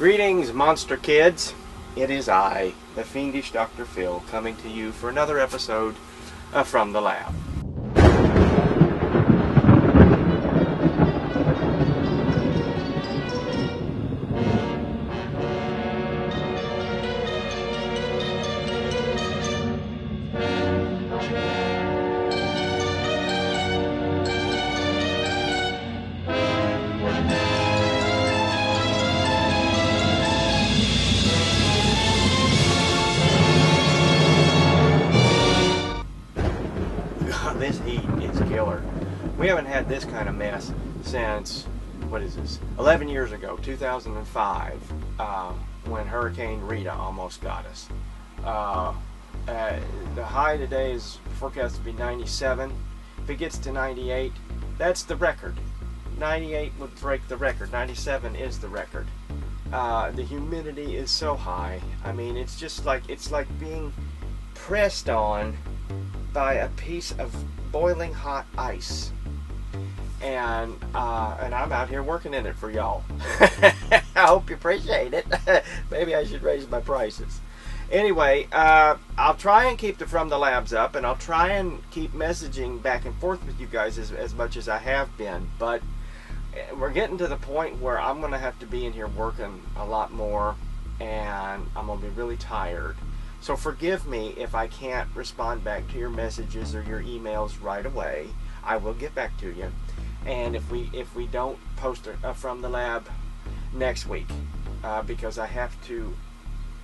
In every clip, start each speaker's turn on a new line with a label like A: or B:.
A: Greetings, monster kids. It is I, the Fiendish Dr. Phil, coming to you for another episode of From the Lab. This heat is killer. We haven't had this kind of mess since, 11 years ago, 2005, when Hurricane Rita almost got us. The high today is forecast to be 97. If it gets to 98, that's the record. 98 would break the record. 97 is the record. The humidity is so high. I mean, it's like being pressed on by a piece of boiling hot ice, and I'm out here working in it for y'all. I hope you appreciate it. Maybe I should raise my prices. Anyway, I'll try and keep the From the Labs up, and I'll try and keep messaging back and forth with you guys as much as I have been, but we're getting to the point where I'm going to have to be in here working a lot more, and I'm going to be really tired. So forgive me if I can't respond back to your messages or your emails right away. I will get back to you. And if we don't post a From the Lab next week, because I have to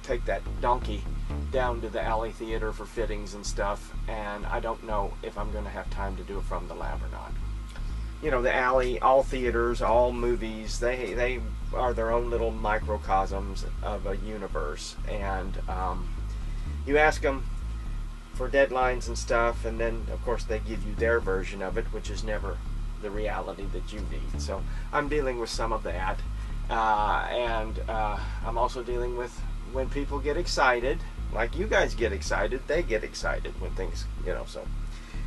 A: take that donkey down to the alley theater for fittings and stuff, and I don't know if I'm going to have time to do a From the Lab or not. You know, the alley, all theaters, all movies, they are their own little microcosms of a universe, and you ask them for deadlines and stuff, and then of course they give you their version of it, which is never the reality that you need. So I'm dealing with some of that, and I'm also dealing with when people get excited, like you guys get excited, they get excited when things, so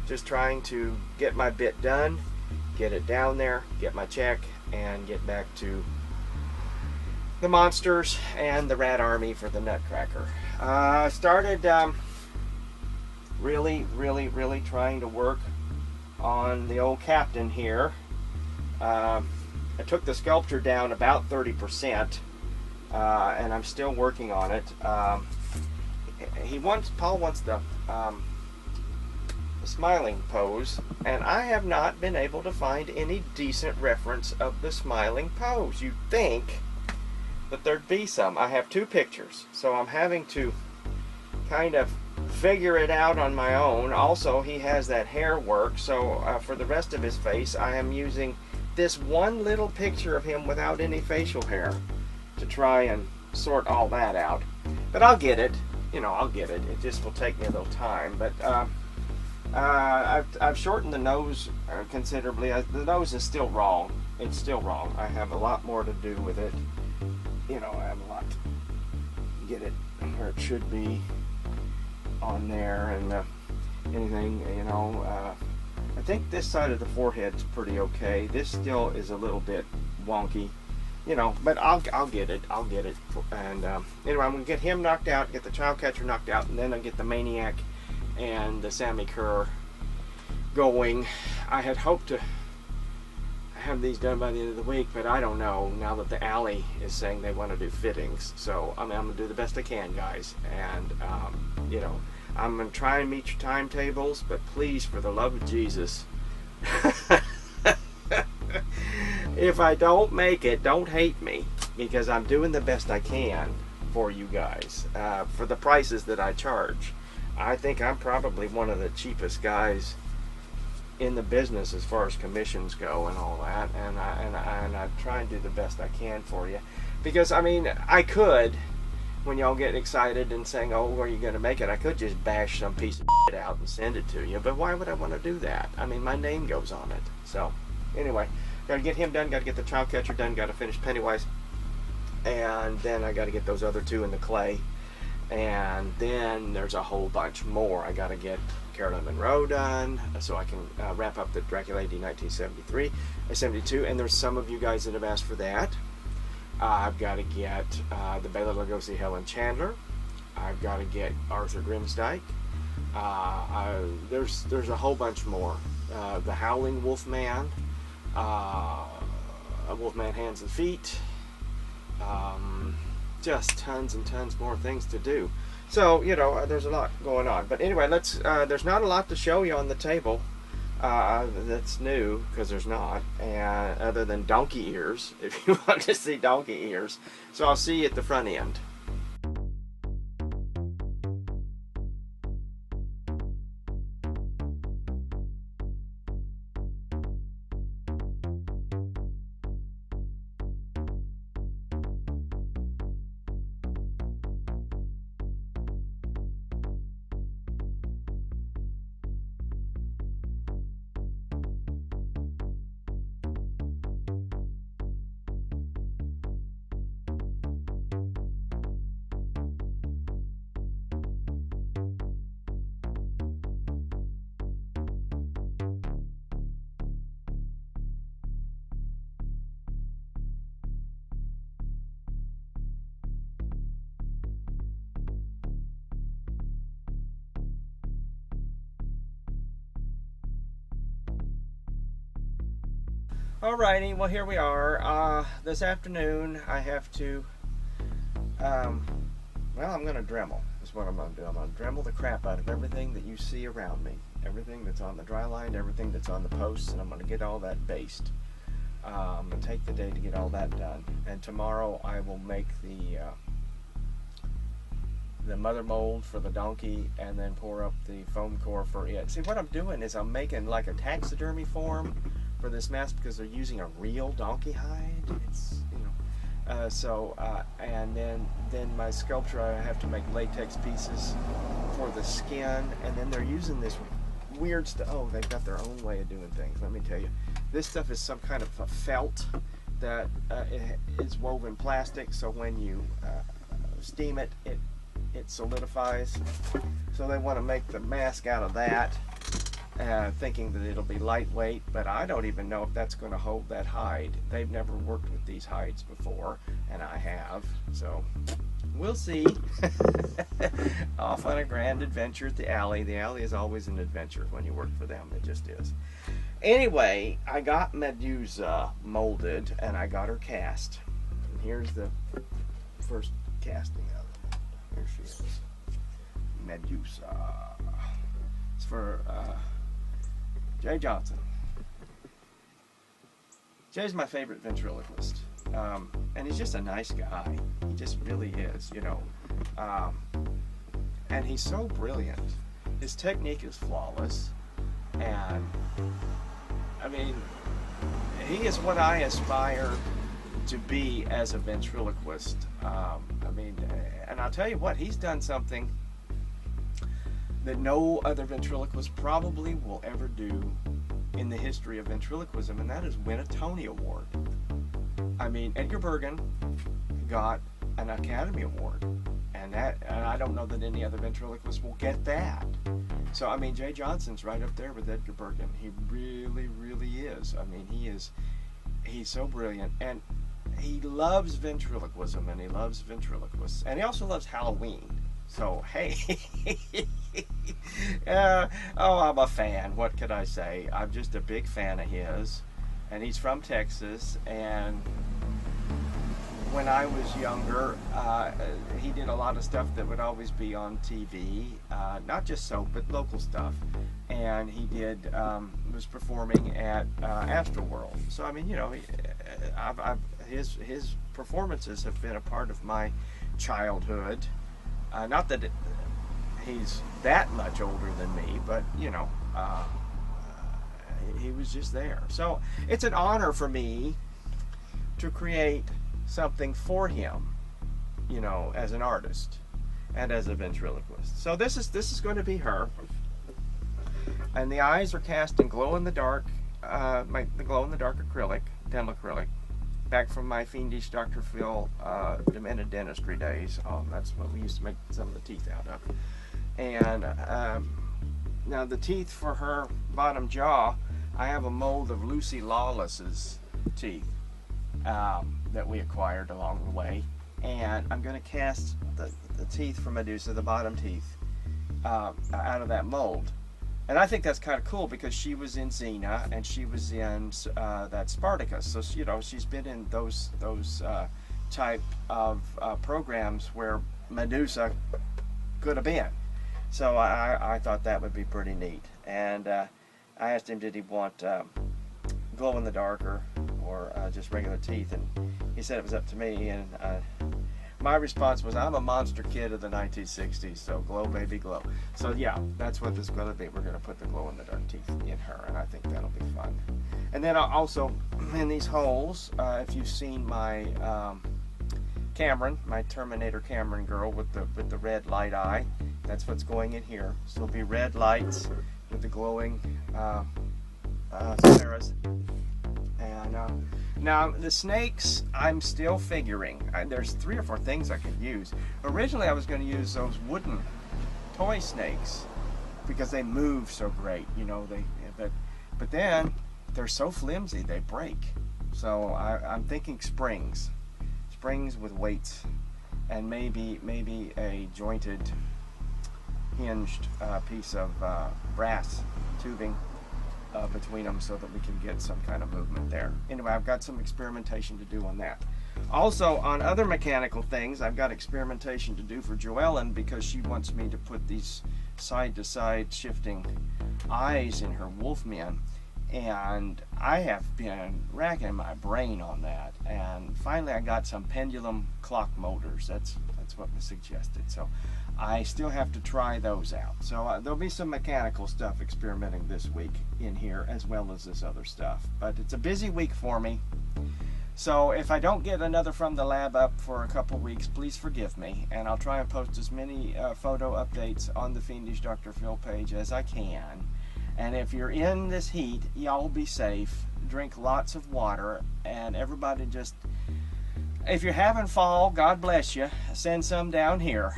A: just trying to get my bit done, get it down there, get my check, and get back to the monsters and the rat army for the Nutcracker. I started really trying to work on the old captain here. I took the sculpture down about 30%, and I'm still working on it. Paul wants the smiling pose, and I have not been able to find any decent reference of the smiling pose. You'd think that there'd be some. I have two pictures, so I'm having to kind of figure it out on my own. Also, he has that hair work, so for the rest of his face, I am using this one little picture of him without any facial hair to try and sort all that out. But I'll get it. I'll get it. It just will take me a little time. But I've shortened the nose considerably. The nose is still wrong. It's still wrong. I have a lot more to do with it. I have a lot to get it where it should be on there, and anything, I think this side of the forehead's pretty okay. This still is a little bit wonky, but I'll get it. And anyway, I'm gonna get him knocked out, get the child catcher knocked out, and then I'll get the Maniac and the Sammy Kerr going. I had hoped to have these done by the end of the week, but I don't know now that the alley is saying they want to do fittings. So I'm going to do the best I can, guys, and I'm going to try and meet your timetables, but please, for the love of Jesus, if I don't make it, don't hate me, because I'm doing the best I can for you guys for the prices that I charge. I think I'm probably one of the cheapest guys in the business as far as commissions go and all that, and I try and do the best I can for you, because I could, when y'all get excited and saying, oh, where are you going to make it, I could just bash some piece of shit out and send it to you, but why would I want to do that? My name goes on it. So anyway, gotta get him done, gotta get the child catcher done, gotta finish Pennywise, and then I gotta get those other two in the clay, and then there's a whole bunch more. I gotta get Carolyn Monroe done so I can wrap up the Dracula AD 1972, and there's some of you guys that have asked for that. I've got to get the Bela Lugosi Helen Chandler. I've got to get Arthur Grimsdyke. There's a whole bunch more. The Howling Wolfman, Wolfman Hands and Feet. Just tons and tons more things to do. So, you know, there's a lot going on. But anyway, there's not a lot to show you on the table that's new, because there's not, and other than donkey ears, if you want to see donkey ears. So I'll see you at the front end. Alrighty, well here we are. This afternoon I have to, well, I'm going to Dremel, is what I'm going to do. I'm going to Dremel the crap out of everything that you see around me. Everything that's on the dry line, everything that's on the posts, and I'm going to get all that based. I'm going to take the day to get all that done. And tomorrow I will make the mother mold for the donkey, and then pour up the foam core for it. See, what I'm doing is I'm making like a taxidermy form for this mask, because they're using a real donkey hide. It's, you know, and then my sculpture, I have to make latex pieces for the skin, and then they're using this weird stuff. Oh, they've got their own way of doing things. Let me tell you, this stuff is some kind of a felt that is woven plastic, so when you steam it, it solidifies. So they want to make the mask out of that, thinking that it'll be lightweight, but I don't even know if that's going to hold that hide. They've never worked with these hides before, and I have, so we'll see. Off on a grand adventure at the alley. The alley is always an adventure when you work for them. It just is. Anyway, I got Medusa molded, and I got her cast. And here's the first casting of it. Here she is. Medusa. It's for Jay Johnson. Jay's my favorite ventriloquist, and he's just a nice guy. He just really is, you know. And he's so brilliant. His technique is flawless, and I mean, he is what I aspire to be as a ventriloquist. I mean, and I'll tell you what, he's done something that no other ventriloquist probably will ever do in the history of ventriloquism, and that is win a Tony Award. I mean, Edgar Bergen got an Academy Award, and I don't know that any other ventriloquist will get that. So I mean, Jay Johnson's right up there with Edgar Bergen. He really, really is. I mean, he's so brilliant, and he loves ventriloquism, and he loves ventriloquists, and he also loves Halloween. So, hey, I'm a fan. What could I say? I'm just a big fan of his, and he's from Texas, and when I was younger, he did a lot of stuff that would always be on TV, not just soap, but local stuff, and he was performing at Astroworld. So, I mean, you know, his performances have been a part of my childhood. Not that he's that much older than me, but, you know, he was just there. So it's an honor for me to create something for him, you know, as an artist and as a ventriloquist. So this is going to be her, and the eyes are cast in glow-in-the-dark, the glow-in-the-dark acrylic, dental acrylic, back from my Fiendish Dr. Phil demented dentistry days. That's what we used to make some of the teeth out of. And now the teeth for her bottom jaw, I have a mold of Lucy Lawless's teeth. that we acquired along the way, and I'm going to cast the teeth from Medusa, the bottom teeth, out of that mold. And I think that's kind of cool because she was in Xena and she was in that Spartacus, so you know, she's been in those type of programs where Medusa could have been. So I thought that would be pretty neat. And I asked him, did he want glow in the dark or just regular teeth, and he said it was up to me. And my response was, I'm a monster kid of the 1960s, so glow baby glow. So yeah, that's what this is going to be. We're going to put the glow in the dark teeth in her, and I think that'll be fun. And then also in these holes, if you've seen my Cameron, my Terminator Cameron girl with the red light eye, that's what's going in here. So it'll be red lights with the glowing Solaris. And now the snakes, I'm still figuring. There's 3 or 4 things I could use. Originally I was going to use those wooden toy snakes because they move so great, you know. But then they're so flimsy they break. So I'm thinking springs with weights, and maybe a jointed, hinged piece of brass tubing between them so that we can get some kind of movement there. Anyway, I've got some experimentation to do on that. Also, on other mechanical things, I've got experimentation to do for Joellen because she wants me to put these side-to-side shifting eyes in her Wolfman, and I have been racking my brain on that, and finally I got some pendulum clock motors. That's what was suggested. So I still have to try those out. So there'll be some mechanical stuff experimenting this week in here, as well as this other stuff. But it's a busy week for me. So if I don't get another From the Lab up for a couple weeks, please forgive me. And I'll try and post as many photo updates on the Fiendish Dr. Phil page as I can. And if you're in this heat, y'all be safe. Drink lots of water. And everybody just... if you're having fall, God bless you. Send some down here.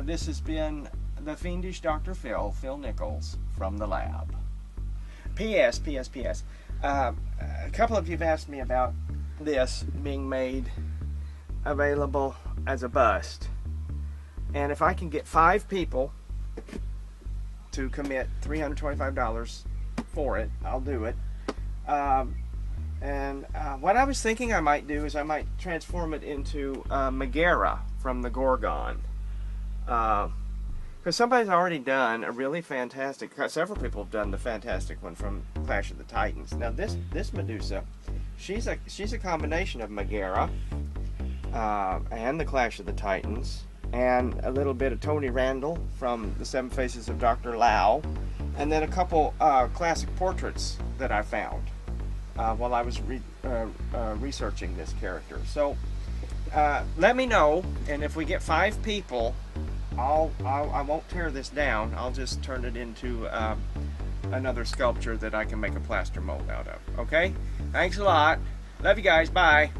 A: This has been the Fiendish Dr. Phil Nichols from the lab. P.S. A couple of you have asked me about this being made available as a bust. And if I can get 5 people to commit $325 for it, I'll do it. What I was thinking I might do is I might transform it into Megara from the Gorgon. Because somebody's already done a really fantastic, several people have done the fantastic one from Clash of the Titans. Now this Medusa, she's a combination of Megara and the Clash of the Titans, and a little bit of Tony Randall from the 7 Faces of Dr. Lau, and then a couple classic portraits that I found while I was researching this character. So let me know, and if we get 5 people, I won't tear this down. I'll just turn it into another sculpture that I can make a plaster mold out of. Okay? Thanks a lot. Love you guys. Bye.